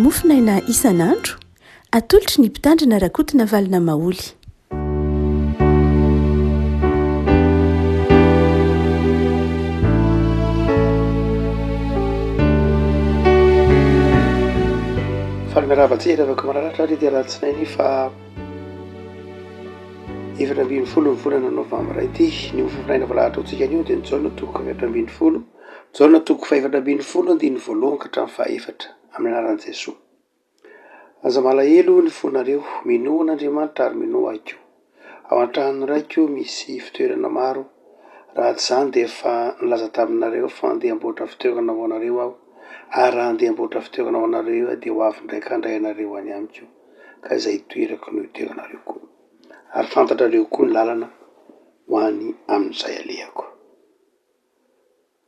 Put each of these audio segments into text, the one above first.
mofinaina isan'andro atolotry ny mpitandrina rakotina valina maoly. Falmirava-tsery avaka mararatra ary dia rahatsinainy fa 20 ny volana novambra ity ny mofinaina valahatra antsika anio dia nijaona toko 20 jaona toko 520 andiny voalohany ka hatramin'ny fahaefatra amin'ny anaran'i Jesosy. Aza malahelo ny fonareo minoan'Andriamanitra ary minoa aiko. Ao an-trano raiko misy fitoerana maro, raha tsy izany dia efa nilaza taminareo fa andeha hamboatra fitoerana ho anareo aho, ary raha andeha hamboatra fitoerana ho anareo dia ho avy ndraika handray anareo any amiko, ka izay toerako no itoeranareo koa. Ary fantatrareo koa ny lalana ho any amin'izay alehako.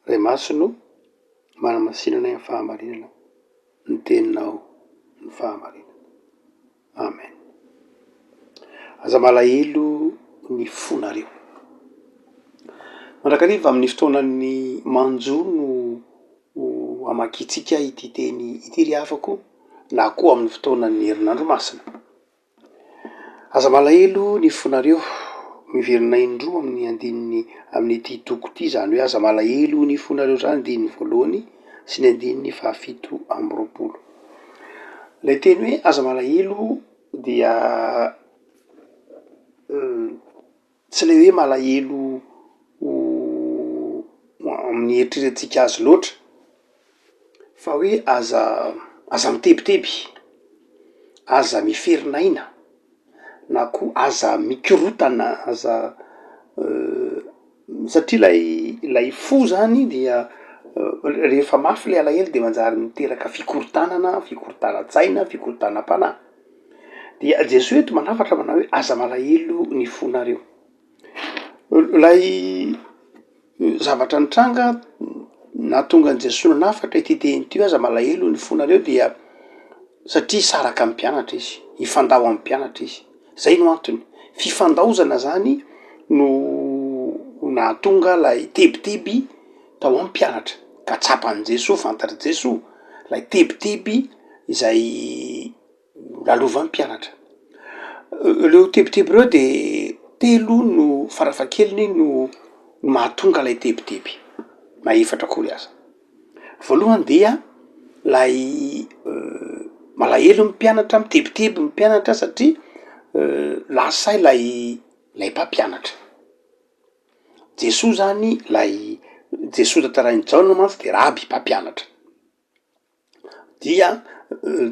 Ray Masino manamasinana ny fahamarinana, ny teninao ny fahamarinana. Amen. Aza malahelo ny fonareo. Mandrakariva amin'ny fotoanan'ny manjono hamakitsika ity teny ity ry afako, na koa amin'ny fotoanan'ny herinandro masina. Aza malahelo ny fonareo miverina indroa amin'ny andininy amin'ity toko ity, izany hoe aza malahelo ny fonareo izany andininy voalohany sy ny andininy fahafito amby roapolo. Ilay teny hoe aza malahelo dia tsy ilay hoe malahelo amin'ny eritreretintsika azy loatra, fa hoe aza mitebiteby, aza miferinaina, na koa aza mikorotana, aza satria ilay fo zany dia rehefa mafy ilay alahelo dia manjary miteraka fikorotana-tsaina, fikorotanam-panahy. Dia Jesosy eto manafatra manao hoe aza malahelo ny fonareo. Ilay zavatra nitranga nahatonga an'i Jesosy nanafatra ity teny ity hoe aza malahelo ny fonareo dia satria saraka amin'ny mpianatra izy, hifandao amin'ny mpianatra izy. Zay no antony. Fifandaozana zany no nahatonga ilay tebiteby tao amin'ny mpianatra, ka tsapan'i Jesosy, fantatry Jesosy ilay tebiteby izay lalovan'ny mpianatra. Ireo tebiteby ireo dia telo no farafahakeliny no mahatonga ilay tebiteby, na efatra koa aza. Voalohany dia ilay malahelo ny mpianatra, mitebiteby ny mpianatra satria lasa ilay mpampianatra. Jesosy zany Jesosy tantarain'i Jaona mantsy dia raby mpampianatra. Dia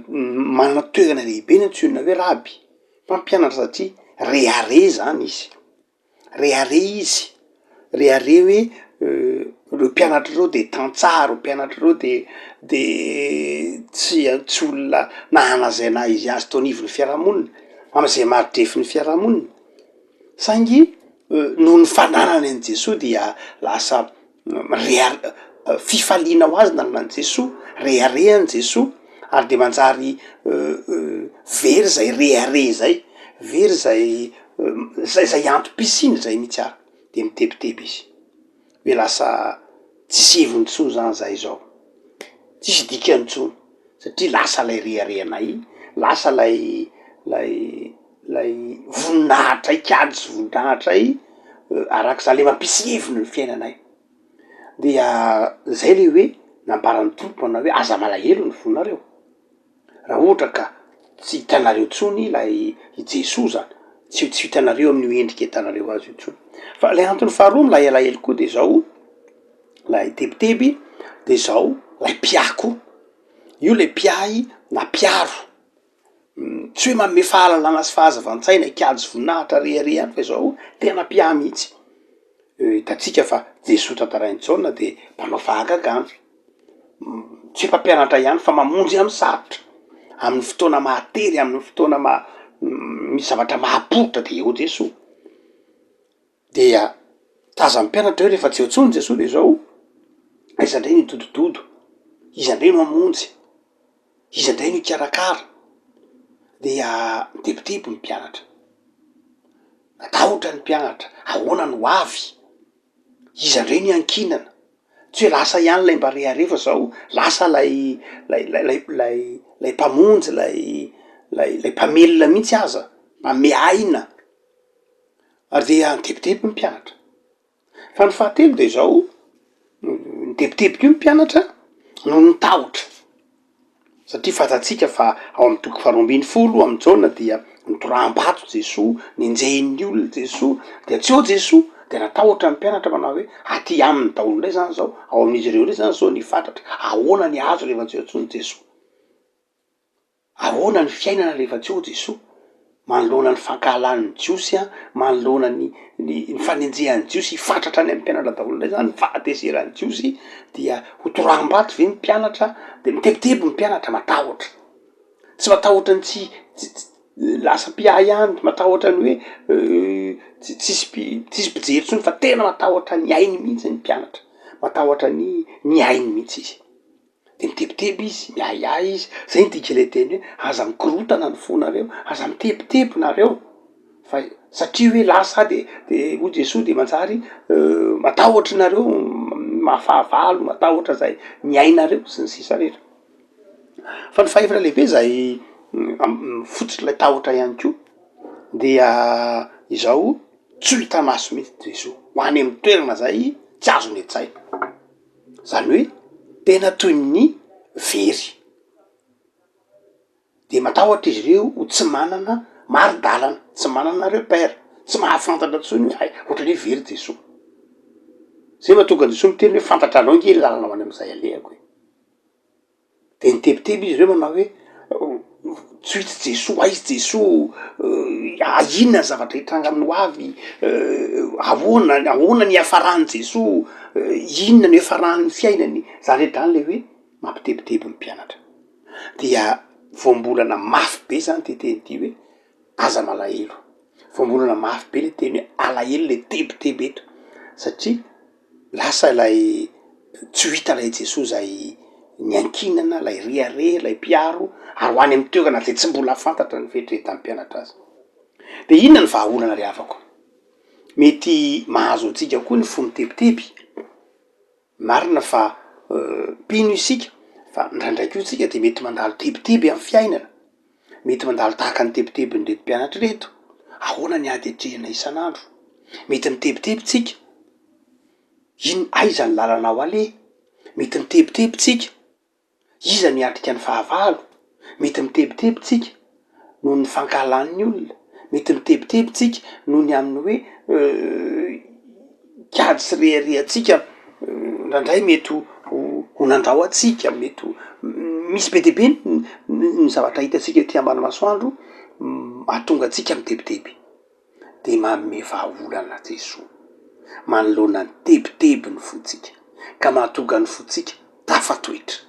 manana toerana lehibe ny antsoina hoe raby, mpampianatra satria rehare zany izy. Rehare izy. Rehare hoe ireo mpianatra ireo dia tantsaha, ireo mpianatra ireo dia tsy olona nahanazaina izy azy tao anivon'ny fiarahamonina, amin'izay marodrefy ny fiarahamonina. Saingy noho ny fananany an'i Jesosy dia lasa fifaliana ho azy nananan'i Jesosy, reharehan'i Jesosy, ary dia manjary very zay rehare zay, very zay antom-pisiny zay mihitsy ary, dia mitebiteby izy. Hoe lasa tsisy hevin-tsony zany zay zao, tsisy dikany intsony, satria lasa ilay reharehanay, lasa ilay voninahitra ikady sy voninahitra arak'izany ilay mampisy heviny ny fiainanay. Dia zay ilay hoe nambaran'ny tompo manao hoe aza malahelo ny fonareo. Raha ohatra ka tsy hitanareo intsony ilay Jesosy zany, tsy hitanareo amin'ny endrika hitanareo azy intsony. Fa ilay antony faharoa milay alahelo koa dia zao, ilay tebiteby dia zao ilay mpiako. Io ilay mpiay na mpiaro, tsy hoe manome fahalalana sy fahazavantsaina hikady sy voninahitra rehare fa izao tena mpià mihitsy. Hitantsika fa Jesosy tantarain'i Jaona dia mpanao fahagagana, tsy hoe mpampianatra ihany fa mamonjy amin'ny sarotra, amin'ny fotoana mahatery, amin'ny fotoana misy zavatra mahaporitra dia eo Jesosy. Dia taza mpianatra hoe rehefa tsy eo intsony Jesosy dia zao iza indray no hidodododo, iza indray no hamonjy, iza indray no hikarakara. Dia mitebiteby ny mpianatra, matahotra ny mpianatra, ahoana no avy, iza indray no hankinana, tsy hoe lasa ihany ilay mba rehare fa zao lasa lay lay mpamonjy lay mpamelona mihitsy aza mame aina ary de antebiteby ny mpianatra fa ny fahatelo de zao nitebitebika io ny mpianatra no nitahotra satria fatatsika fa ao amy toko faharoambiny folo amy jaona dia nitoram-bato Jesoa ninjehin'ny olona Jesoa de tsy eo Jesoa de natahotra ny mpianatra manao hoe aty aminy daholo indray zany zao ao amin'izy ireo ndray zany zao nifatratra ahoana ny azo rehefa tsy eo tsony Jesoa ahoana ny fiainana rehefa tsy eo Jesoa manoloana ny fankahalan'ny jiosy a manoloana ny fanenjehan'ny jiosy hifatratra any amy mpianatra daholo indray zany fahateseran'ny jiosy dia ho toram-bato ve ny mpianatra de mitebiteby ny mpianatra matahotra tsy matahotra ny tsy lasa mpiay any matahotra ny hoe tsisy mpijery tsony fa tena matahotra ny ainy mihitsy ny mpianatra matahotra ny ainy mihitsy izy de mitebiteby izy miahiahy izy zay ny tika le teny hoe aza mikorotana ny fonareo aza mitebiteby nareo fa satria hoe lasa de ho Jesoa de manjary matahotra nareo mahafahavalo matahotra zay ny ainareo sy ny sisa rehetra fa ny fahefana lehibe zay fototra lay tahotra ihany ko dia izao tsy ho hita maso mihitsy Jesoa ho any amy toerana zay tsy azo ny etsaina zany hoe tena toy ny very de matahotra izy ireo ho tsy manana mari-dalana tsy manana repère tsy mahafantatra tsony hoe ohatrany hoe very Jesoa zay mahatonga Jesoa miteny hoe fantatranao nge lalana ho any amizay alehako de nitebiteby izy ireo manao hoe tsy hitsy Jesoa aizy Jesoa inona ny zavatra hitranga aminy ho avy ahoana ny hafarany Jesoa inona ny hafarany fiainany zany rehetra le hoe mampitebiteby ny mpianatra dia voambolana mafy be zany ty teny ty hoe aza malahelo voambolana mafy be le teny hoe alahelo le tebiteby eto satria lasa lay tsy ho hita lay Jesoa zay niankinana lay reare lay mpiaro ary ho any amy toerana zay tsy mbola fantatra ny fieritreretan'ny mpianatra azy de inona ny vahaolana ry havako mety mahazo antsika koa ny fo mitebiteby marina fa mpino isika fa ndraindraiky io tsika de mety mandalo tebiteby amy fiainana mety mandalo tahaka ny tebiteby nyreto mpianatra reto ahoana ny ady atrehana isan'andro mety mitebiteby tsika aiza ny lalanao ale mety mitebiteby tsika iza ny atrika ny fahavalo mety mitebiteby tsika noho ny fankahalan'ny olona mety mitebiteby tsika noho ny aminy hoe kady sy reharehatsika ndraindray mety ho nandrao atsika mety misy be deabe ny zavatra hitatsika ty ambany masoandro mahatonga atsika mitebiteby de manome vahaolana Jesoa manoloana ny tebiteby ny fotsika ka mahatonga ny fotsika tafatoetra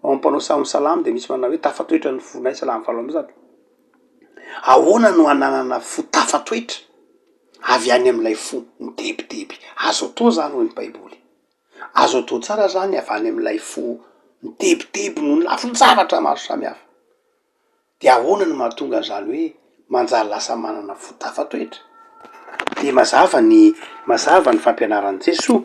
ao ampanao samy salamy de misy manao hoe tafatoetra ny fonay salamy falo amby zato ahoana no ananana fo tafatoetra avy any am'ilay fo mitebiteby azo atao zany hoy ny baiboly azo atao tsara zany avy any am'ilay fo mitebiteby noho ny lafiny zavatra maro samihafa de ahoana no mahatonga an'izany hoe manjary lasa manana fo tafatoetra de mazava ny fampianaran'i Jesoa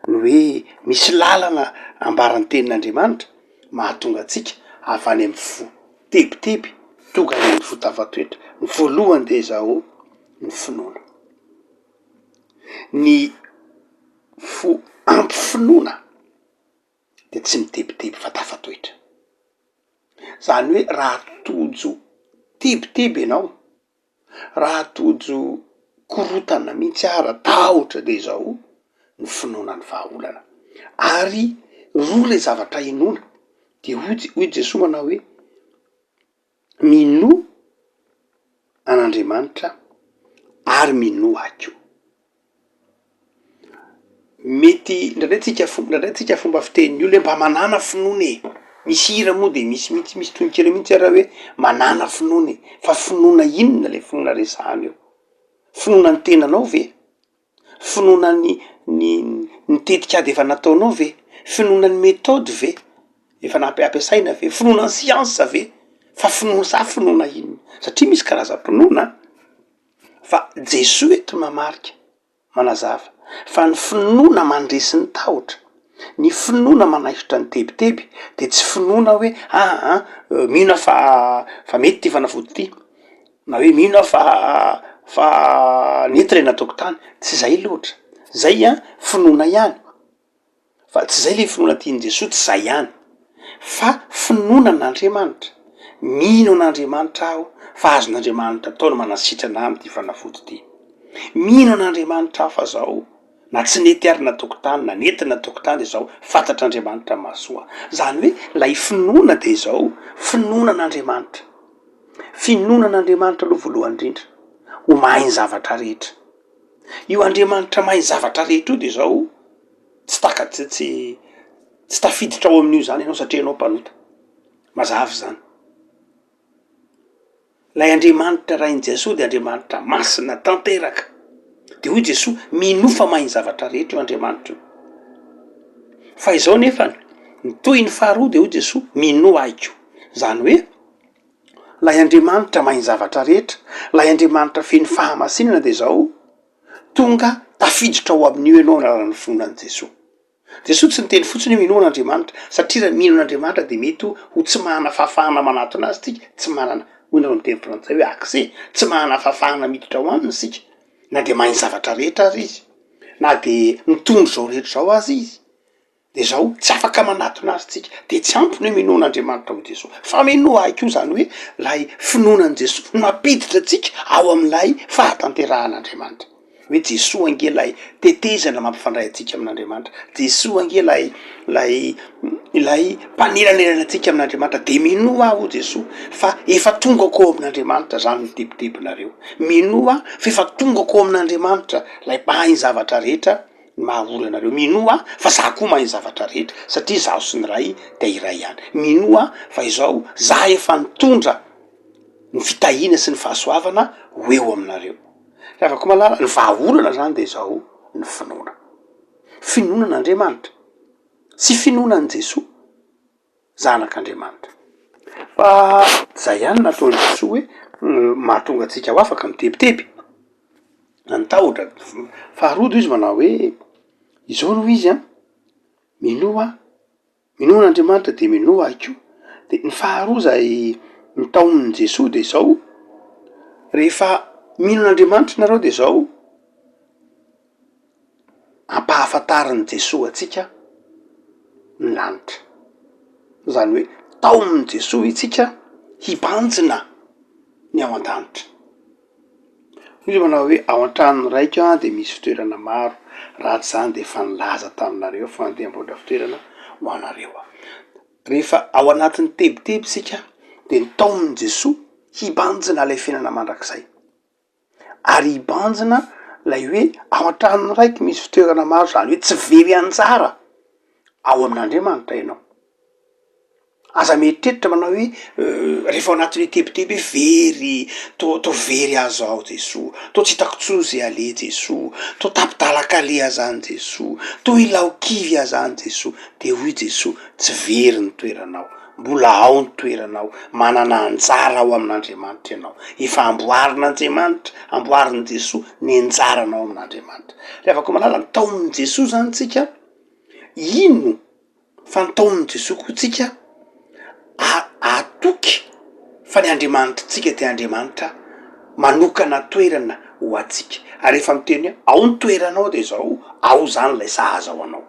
ny hoe misy lalana ambaran'ny tenin'Andriamanitra mahatonga atsika avy any amy fo tebiteby tonga any amy fo tafatoetra ny voalohany de zao ny finoana ny fo ampy finoana de tsy mitebiteby fa tafatoetra zany hoe raha tojo tebiteby ianao raha tojo korotana mihitsy ara tahotra de zao ny finoana ny vahaolana ary roa le zavatra inona de hoy Jesoa manao hoe mino an'Andriamanitra ary mino aky mety ndraindray tsika fomba fitenin'ny olo mba manana finoana misy hira moa de misy tononkely mihitsy raha hoe manana finoana fa finoana inona le finoana resahana eo finoana ny tenanao ve finoana ny tetikady efa nataonao ve finoana ny metody ve efa nampiasaina ve finoana ny siansa ve fa finoana inona satria misy karazam-pinoana fa Jesoa eto mamarika manazava fa ny finoana mandresy ny tahotra ny finoana manaikitra ny tebiteby de tsy finoana hoe mino fa mety ty fanafody ty na hoe mino fa nety re nataoko tany, tsy zay loatra. Zay finoana ihany fa tsy zay le finoana tiany Jesosy, tsy zay ihany fa finoana an'Andriamanitra. Mino an'Andriamanitra aho fa azon'Andriamanitra atao no manasitrana am'ty fanafody ty. Mino an'Andriamanitra aho fa zao na tsy nety ary nataoko tany na nety nataoko tany de zao fantatr'Andriamanitra mahasoa. Zany hoe lay finoana de zao finoana an'Andriamanitra. Finoana an'Andriamanitra aloha voalohany indrindra ho mahay ny zavatra rehetra. Io Andriamanitra mahay ny zavatra rehetra io de zao tsy tafiditra ao amin'io zany ianao satria ianao mpanota. Mazava zany. Lay Andriamanitra rain'i Jesosy de Andriamanitra masina tanteraka. De hoy Jesosy minofa mahay ny zavatra rehetra io Andriamanitra io. Fa izao nefany toy ny faharoa de hoy Jesosy mino aiko. Zany hoe lay Andriamanitra mahay ny zavatra rehetra, lay Andriamanitra feno fahamasinana de zao tonga tafiditra ao amin'io ianao raha finoan'i Jesosy. Jesosy tsy niteny fotsiny hoe mino an'Andriamanitra satria raha mino an'Andriamanitra de mety ho tsy manana fahafahana manatona azy tsika, tsy manana hoy nareo miteny frantsay hoe accès, tsy manana fahafahana miditra ao aminy sika. Na de mahay ny zavatra rehetra azy izy, na de mitondro zao rehetra zao azy izy, de zao tsy afaka manatona azy tsika, de tsy ampony hoe mino an'Andriamanitra ho Jesosy. Fa mino aiko io zany hoe lay finoanan'i Jesosy mampiditra atsika ao amin'ilay fahatanteran'Andriamanitra. Hoe Jesosy ange lay tetezana mampifandray atsika amin'Andriamanitra. Jesosy ange lay mpanelanelana atsika amin'Andriamanitra. De mino aho Jesosy fa efa tongako ao amin'Andriamanitra zany ny tebitebinareo. Mino aho fa efa tongako ao amin'Andriamanitra lay mahay ny zavatra rehetra maha anareo. Mino aho fa za koa mahay ny zavatra rehetra satria zaho sy ny ray de iray ihany. Mino aho fa izao za efa nitondra ny fitahina sy ny fahasoavana ho eo aminareo. Afaka malala ny vahaolana zany de zao ny finoana. Finoana an'Andriamanitra, tsy finoana an' Jesosy, zanak'Andriamanitra. Fa zay ihany nataon'i Jesosy hoe mahatonga atsika ho afaka mitebiteby. Natahotra faharoa izy manao hoe izao no izy mino an'Andriamanitra de mino aiko. De ny faharoa zay nataon'i Jesosy de zao rehefa mino an'Andriamanitra nareo de zao ampahafantarin'i Jesosy atsika ny lanitra. Zany hoe taon'i Jesosy itsika hibanjina ny ao an-danitra. Izy manao hoe ao an-trano raika de misy fitoerana maro, ratsy zany de efa nilaza taminareo fa andeha amboatra fitoerana ho anareo. Rehefa ao anatin'ny tebiteby sika de ny taon'i Jesosy hibanjina lay fiainana mandrakizay. Ary hibanjina lay hoe ao an-trano raiky misy fitoerana maro, zany hoe tsy very anjara ao amin'Andriamanitra ianao. Aza mieritreritra manao hoe rehefa ao anatin'ny tebiteby hoe very, to very azo ao Jesosy, to tsy hitako tsozy ale Jesosy, to tapidalakale azany Jesosy, to ilaokivy azany Jesosy. De hoy Jesosy tsy very ny toeranao, mbola ao ny toeranao, manana anjara ao amin'Andriamanitra ianao. Efa amboarin'Andriamanitra, amboarin'i Jesosy ny anjaranao amin'Andriamanitra. Le afaka malala ny taon'i Jesosy zany tsika, ino fa ny taon'i Jesosy koa tsika atoky fa ny Andriamanitra tsika de Andriamanitra manokana toerana ho atsika. Ary rehefa miteny hoe ao ny toeranao de zao ao zany lay sahaza ao anao.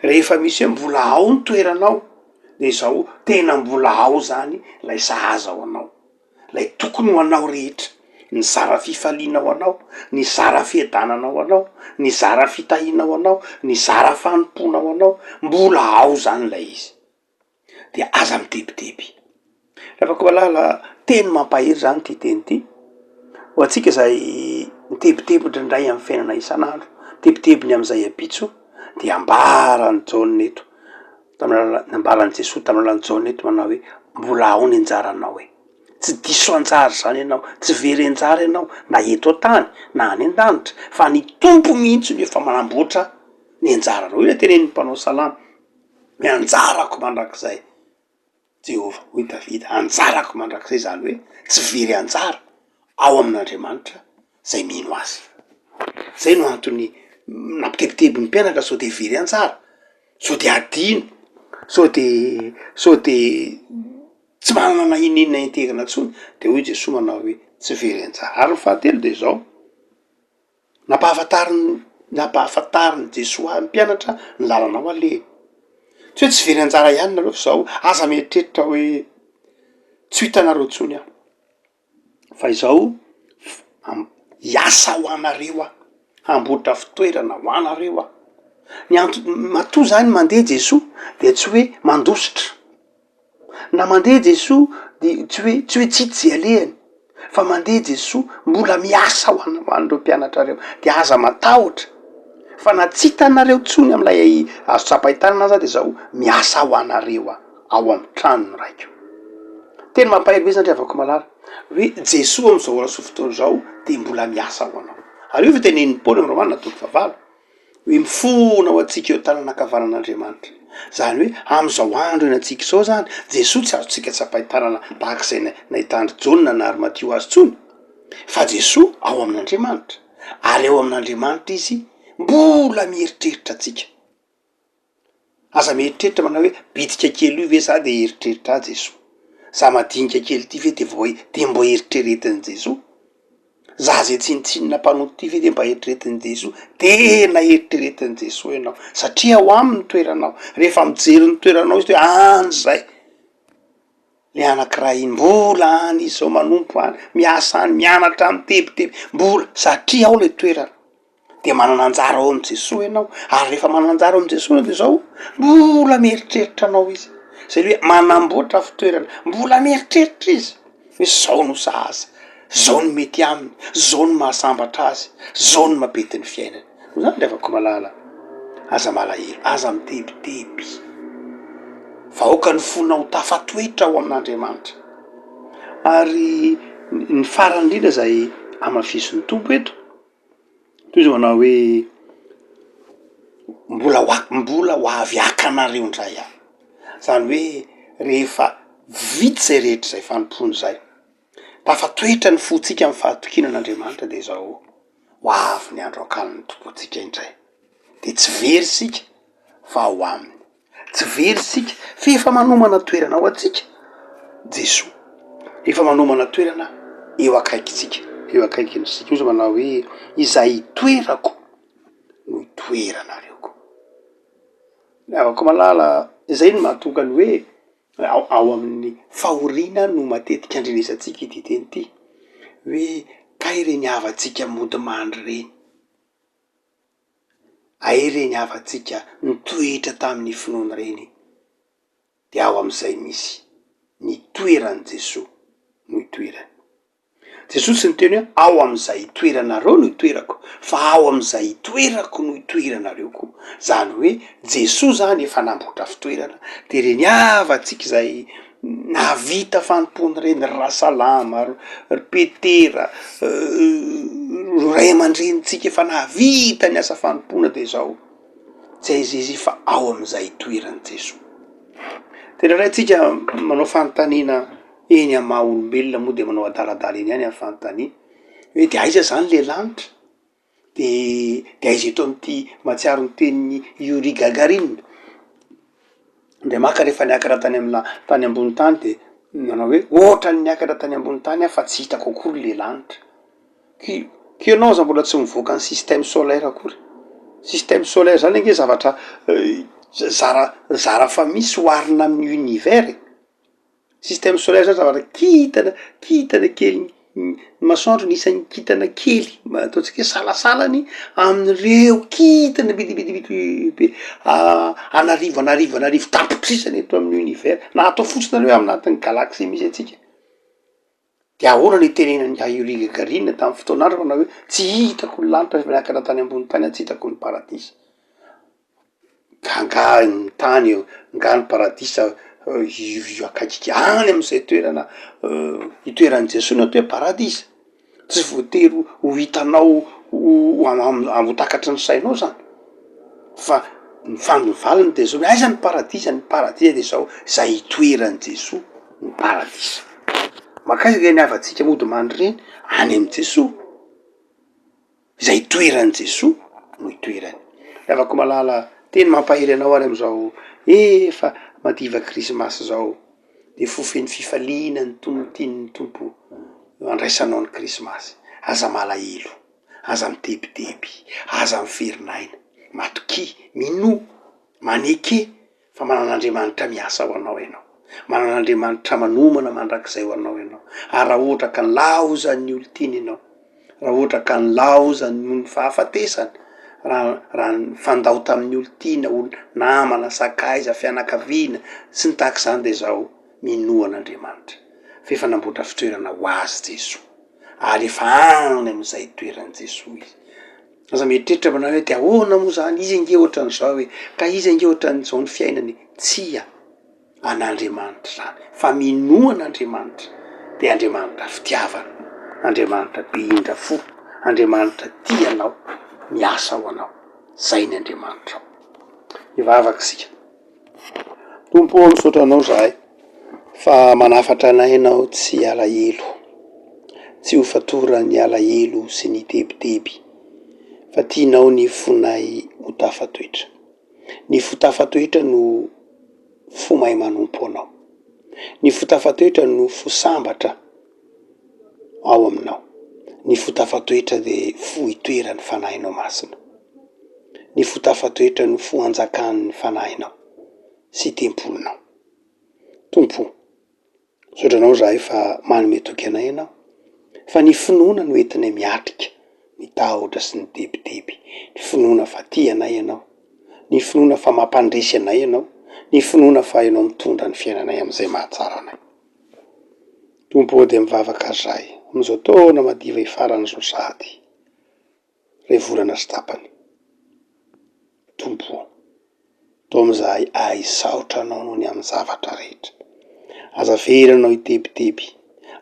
Rehefa misy hoe mbola ao ny toeranao de zao tena mbola ao zany lay sahaza ao anao, lay tokony ho anao rehetra. Ny zara fifaliana ao anao, ny zara fiadanana ao anao, ny zara fitahiana ao anao, ny zara fanompona ao anao, mbola ao zany lay izy. De aza mitebiteby. Afaka malala teny mampahery zany ty teny ty ho atsika zay mitebiteby ndraindray amin'ny fiainana isan'andro, tebitebiny am'izay apitso de ambarany Jaona eto ambaran'i Jesosy tamin'alan'i Jaona eto manao hoe mbola ao ny anjaranao e. Tsy diso anjara zany ianao, tsy very anjara ianao na eto an-tany na any an-danitra, fa ny tompo mihitsy no efa manamboatra ny anjaranao. Io tenenin'ny mpanao salama, ny anjarako mandrakizay Jehova, hoy Davida, anjarako mandrakizay, zany hoe tsy very anjara ao amin'Andriamanitra zay mino azy. Zay no antony nampitebiteby ny mpianatra sao de very anjara, sao de adino, sao de tsy manana inina interina ntsony, de hoy Jesoa manao hoe tsy very anjara. Ary ny fahatelo de zao, nampahafantariny Jesoa ny mpianatra ny lalanao aleha. Tsy hoe tsy very anjara ihany nareo fa zao aza mieritreritra hoe tsy ho hitanareo ntsony aho, fa izao hiasa ho anareo aho, hamboatra fitoerana ho anareo aho. Matoa zany mandeha Jesoa de tsy hoe mandositra, na mandeha Jesoa de tsy hoe tsy hidy alehany, fa mandeha Jesoa mbola miasa ho anareo mpianatra reo, de aza matahotra fa na tsy hitanareo ntsony amilay azo tsapahitanana aza de zao miasa ho anareo ao amy tranony raiko. Tena mampahelo be satria avako malala hoe Jesoa amizao ora sy fotoana zao de mbola miasa ho anao. Ary io fitenenin'ny Paoly amy Romanina toko fahavalo hoe mifona ho antsika eo tanan'ankavanan'Andriamanitra. Zany hoe amizao andro eny antsika zao zany Jesoa tsy azontsika tsapahitanana tahak'izay nahitandry Jauna na ary Matio azy tsony, fa Jesoa ao amin'Andriamanitra, ary ao amin'Andriamanitra izy mbola mieritreritra atsika. Aza mieritreritra manao hoe bitika kely io ve za de eritreritra Jesoa, za madinika kely ty ve de mbo eritreretiny Jesoa, za ze tsinitsinina mpanoto ty ve de mba eritreretiny Jesoa. Tena eritreretiny Jesoa ianao satria ao aminy toeranao, rehefa mijery ny toeranao izy hoe any zay le anakiray iny, mbola any izy zao manompo any, miasa any, mianatra mitebiteby, mbola satria ao le toerana. De manana anjara ao amy Jesoa ianao, ary rehefa manana anjara ao amy Jesoa de zao mbola mieritreritra anao izy, zay hoe manamboatra fitoerana, mbola mieritreritra izy hoe zao no sahaza, zao no mety aminy, zao no mahasambatra azy, zao no mampety ny fiainany. No zany le avako malala, aza malahelo, aza mitebiteby, vahoaka ny fonao tafatoetra ao amin'Andriamanitra. Ary ny farany indrindra zay amafison'ny tompo eto, toy zao manao hoe mbola ho avy akanareo ndray aho. Zany hoe rehefa vita zay rehetra zay fanompony zay, tafatoetra ny fontsika amy fahatokinan'Andriamanitra de zao ho avy ny andro akanon'ny tompontsika indray. De tsy very sika fa ho aminy, tsy very sika fa efa manomana toerana ao atsika Jesoa, efa manomana toerana eo akaikitsika, eo akaikintsika. Io zao manao hoe izay itoerako no itoeranareo koa. Avako malala, zay no mahatokany hoe ao amin'ny fahoriana no matetika andrenesantsika ity teny ity hoe kay reny havatsika mody mandry reny, ay reny havatsika nitoetra tamin'ny finoany reny, de ao amizay misy ny toeran'i Jesoa no itoerany. Jesoa tsy niteny hoe ao amizay itoeranareo no itoerako, fa ao amizay itoerako no itoeranareo koa. Zany hoe Jesoa zany efa namboatra fitoerana, de reny havatsika zay nahavita fanompony reny, ry Rasalama, ry Petera, ray aman-drenitsika efa nahavita ny asa fanompona de zao tsy aiza izy fa ao amizay itoerany Jesoa. Tena ray tsika manao fanontaniana eny amy maha olombelona moa de manao adaladala eny ihany amy fanontaniana hoe de aiza zany le lanitra, de aiza eto amity mahatsiaro ny tenin'ny Yuri Gagarin, de maka rehefa niakatra tany ambony tany de manao hoe ohatrany niakatra tany ambony tany aho fa tsy hitako akory le lanitra. Kianao aza mbola tsy mivoaka ny système solaire akory. Système solaire zany ange zavatra zara fa misy oharina amin'ny univers. Système solaire zany zavatra kitana kely, masoandro nisan'ny kitana kely, ataotsika hoe salasalany amin'ireo kitana bitibitify anarivo tapitrisany eto amin'ny univers, na atao fotsiny nareo aminatin'ny galaxie misy atsika. De ahoana ny tenenan'ny Yuri Gagarin tamin'ny fotoan'andro manao hoe tsy hitako ny lanitra rehefa niakatra tany ambony tany aho, tsy hitako ny paradisa. Nga ny tany eo, nga ny paradisa io akaikika any amizay toerana itoeran'ny Jesoa no atao hoe paradisa. Tsy voatery ho hitanao ho takatry ny sainao zany, fa ny fanovaliny de zao aiza ny paradisa de zao zay itoeran'ny Jesoa ny paradisa. Makaiza reny havatsika mody mandry reny any amy Jesoa, zay itoeran'ny Jesoa no itoerany. Afaka malala teny mampahery anao ary am'izao efa madiva krismasy zao de fofeny fifaliana ny tombotiny ny tompo andraisanao ny krismasy. Aza malahelo, aza mitebiteby, aza miferin'aina, matoky, mino, maneke fa manan'Andriamanitra miasa ho anao ianao, manan'Andriamanitra manomana mandrakizay ho anao ianao. Ary raha ohatra ka ny laozan'ny olon-tiny ianao, raha ohatra ka ny laozany ny fahafatesany, raha ny fandao tamin'ny olon-tiana, namana, sakaiza, fianakaviana sy ny tahaka izany de zao mino an'Andriamanitra fa efa namboatra fitoerana ho azy Jesoa ary efa any am'izay toeran'i Jesoa izy. Aza mieritreritra manao hoe de ahoana moa zany, izy ange ohatran'izao hoe ka izy ange ohatran'izao ny fiainany, tsia an'Andriamanitra zany fa mino an'Andriamanitra de Andriamanitra fitiavana, Andriamanitra beindra fo, Andriamanitra tianao, miasa ho anao. Zay ny Andriamanitra. Ivavaka sika. Tompo misaotra anao zahay fa manafatra anay ianao tsy alahelo, tsy ho fatorany alahelo sy ny tebiteby fa tianao ny fonay ho tafatoetra. Ny fo tafatoetra no fo mahay manompo anao. Ny fo tafatoetra no fo sambatra ao aminao. Ny fo tafatoetra de fo itoeran'ny fanahinao masina. Ny fo tafatoetra no fo anjakan'ny fanahinao sy tempolinao. Tompo, sotranao zahay fa manome toky anay ianao fa ny finoana no entinay miatrika ny tahotra sy ny tebiteby. Ny finoana fa tia anay ianao, ny finoana fa mampandresy anay ianao, ny finoana fa ianao mitondra ny fiainanay am'izay mahatsara anay. Tompo de mivavaka zahay am'izao taona madiva ifaran'izao sady ray volana sy tapany. Tompo, to am'izahay aisaotra anao noho ny amin'ny zavatra rehetra. Aza veranao itebiteby,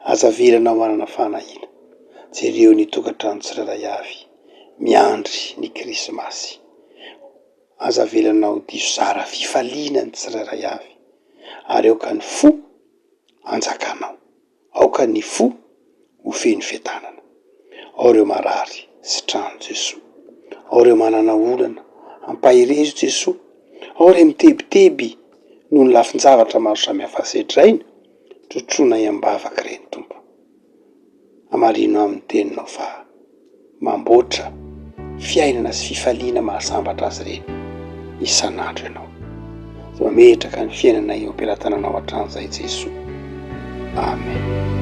aza veranao manana fanahina. Jereo ny tokantrano tsirairay avy miandry ny krismasy. Aza velanao diso zara fifaliana ny tsirairay avy ary aoka ny fo anjakanao, aoka ny fo ho feno fiadanana. Ao reo marary sy trano Jesoa, ao reo manana olana ampahirezo Jesoa, ao reo mitebiteby noho ny lafin-javatra maro samihafa setrainy, trotrona iambavaka reny Tompo. Amarino amin'ny teninao fa mamboatra fiainana sy fifaliana mahasambatra azy reny isan'andro ianao. Mametraka ny fiainana eo am-pelatananao hatramin'izay Jesoa. Amen.